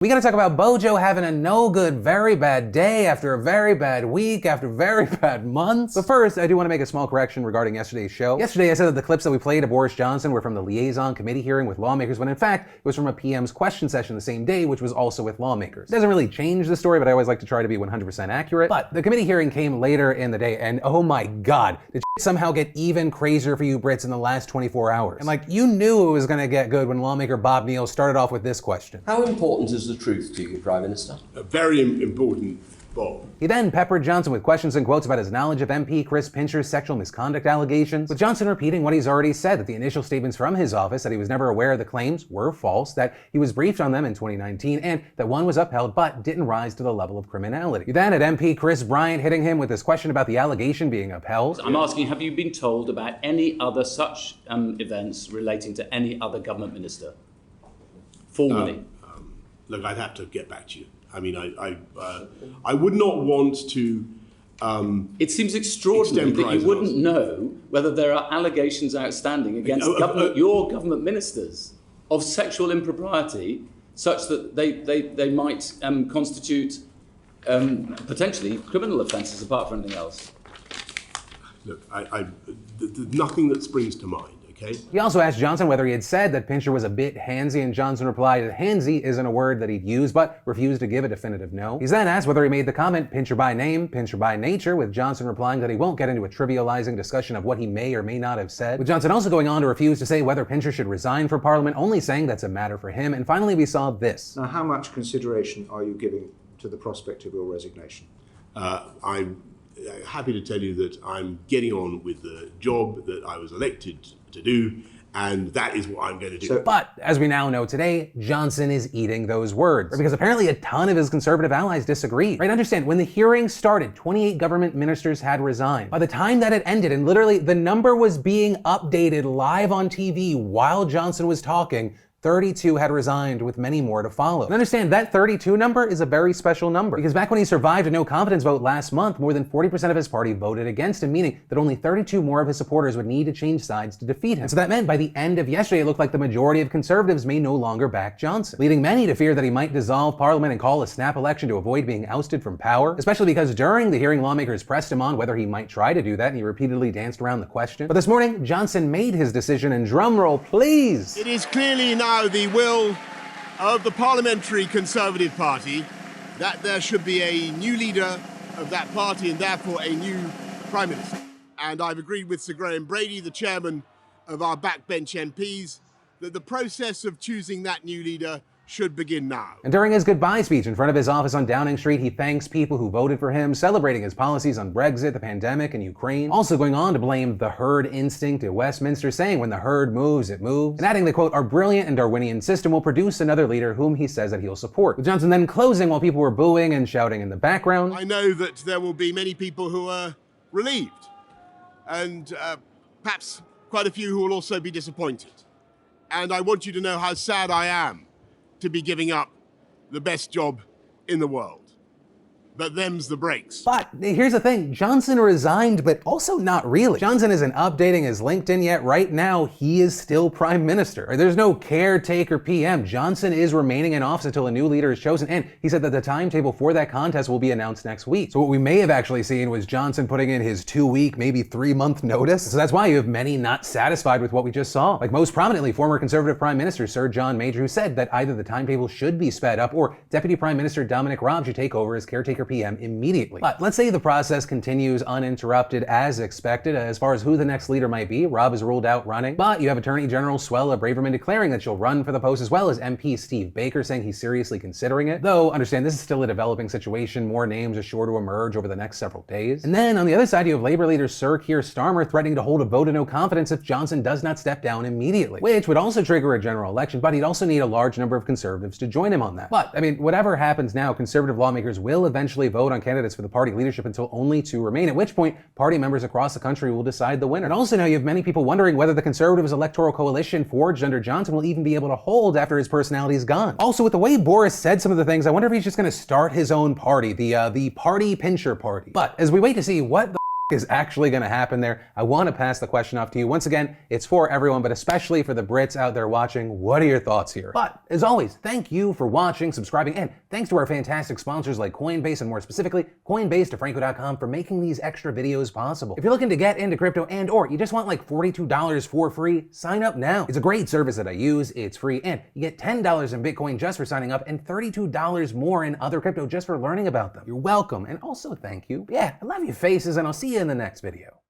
We gotta talk about Bojo having a no good, very bad day after a very bad week after very bad months. But first, I do want to make a small correction regarding yesterday's show. Yesterday, I said that the clips that we played of Boris Johnson were from the liaison committee hearing with lawmakers, when in fact, it was from a PM's question session the same day, which was also with lawmakers. It doesn't really change the story, but I always like to try to be 100% accurate. But the committee hearing came later in the day, and oh my god, did shit somehow get even crazier for you Brits in the last 24 hours. And like, you knew it was gonna get good when lawmaker Bob Neal started off with this question. How important is the truth to you, Prime Minister? Very important, Bob. He then peppered Johnson with questions and quotes about his knowledge of MP Chris Pincher's sexual misconduct allegations, with Johnson repeating what he's already said, that the initial statements from his office that he was never aware of the claims were false, that he was briefed on them in 2019, and that one was upheld but didn't rise to the level of criminality. You then had MP Chris Bryant hitting him with this question about the allegation being upheld. I'm asking, have you been told about any other such events relating to any other government minister? Formally. Look, I'd have to get back to you. I mean, I would not want to. It seems extraordinary that you wouldn't know whether there are allegations outstanding against your government ministers of sexual impropriety, such that they might constitute potentially criminal offences apart from anything else. Look, there's nothing that springs to mind. Okay. He also asked Johnson whether he had said that Pincher was a bit handsy, and Johnson replied that handsy isn't a word that he'd use, but refused to give a definitive no. He's then asked whether he made the comment Pincher by name, Pincher by nature, with Johnson replying that he won't get into a trivializing discussion of what he may or may not have said, with Johnson also going on to refuse to say whether Pincher should resign for Parliament, only saying that's a matter for him. And finally we saw this. Now, how much consideration are you giving to the prospect of your resignation? I'm happy to tell you that I'm getting on with the job that I was elected to do, and that is what I'm going to do. But as we now know today, Johnson is eating those words, because apparently a ton of his Conservative allies disagree. Right? Understand, when the hearing started, 28 government ministers had resigned. By the time that it ended, and literally the number was being updated live on TV while Johnson was talking, 32 had resigned, with many more to follow. And understand, that 32 number is a very special number, because back when he survived a no-confidence vote last month, more than 40% of his party voted against him, meaning that only 32 more of his supporters would need to change sides to defeat him. So that meant by the end of yesterday, it looked like the majority of Conservatives may no longer back Johnson, leading many to fear that he might dissolve Parliament and call a snap election to avoid being ousted from power, especially because during the hearing, lawmakers pressed him on whether he might try to do that, and he repeatedly danced around the question. But this morning, Johnson made his decision, and drumroll please. It is clearly now the will of the Parliamentary Conservative Party that there should be a new leader of that party and therefore a new Prime Minister. And I've agreed with Sir Graham Brady, the chairman of our backbench MPs, that the process of choosing that new leader should begin now. And during his goodbye speech in front of his office on Downing Street, he thanks people who voted for him, celebrating his policies on Brexit, the pandemic, and Ukraine. Also going on to blame the herd instinct at Westminster, saying when the herd moves, it moves. And adding that, quote, our brilliant and Darwinian system will produce another leader whom he says that he'll support. With Johnson then closing while people were booing and shouting in the background. I know that there will be many people who are relieved, and perhaps quite a few who will also be disappointed. And I want you to know how sad I am to be giving up the best job in the world. But them's the breaks. But here's the thing, Johnson resigned, but also not really. Johnson isn't updating his LinkedIn yet. Right now, he is still Prime Minister. There's no caretaker PM. Johnson is remaining in office until a new leader is chosen, and he said that the timetable for that contest will be announced next week. So what we may have actually seen was Johnson putting in his 2-week, maybe 3-month notice. So that's why you have many not satisfied with what we just saw. Like most prominently, former Conservative Prime Minister Sir John Major, who said that either the timetable should be sped up or Deputy Prime Minister Dominic Raab should take over as caretaker PM immediately. But let's say the process continues uninterrupted as expected. As far as who the next leader might be, Raab is ruled out running, but you have Attorney General Suella Braverman declaring that she'll run for the post, as well as MP Steve Baker saying he's seriously considering it. Though, understand, this is still a developing situation. More names are sure to emerge over the next several days. And then on the other side, you have Labour leader Sir Keir Starmer threatening to hold a vote of no confidence if Johnson does not step down immediately, which would also trigger a general election, but he'd also need a large number of Conservatives to join him on that. But, I mean, whatever happens now, Conservative lawmakers will eventually vote on candidates for the party leadership until only 2 remain, at which point party members across the country will decide the winner. And also now you have many people wondering whether the Conservatives' electoral coalition forged under Johnson will even be able to hold after his personality is gone. Also, with the way Boris said some of the things, I wonder if he's just going to start his own party, the Party Pincher Party. But as we wait to see what the is actually going to happen there? I want to pass the question off to you. Once again, it's for everyone, but especially for the Brits out there watching. What are your thoughts here? But as always, thank you for watching, subscribing, and thanks to our fantastic sponsors like Coinbase and more specifically, Coinbase, DeFranco.com for making these extra videos possible. If you're looking to get into crypto or you just want like $42 for free, sign up now. It's a great service that I use. It's free and you get $10 in Bitcoin just for signing up and $32 more in other crypto just for learning about them. You're welcome and also thank you. Yeah, I love you faces and I'll see you in the next video.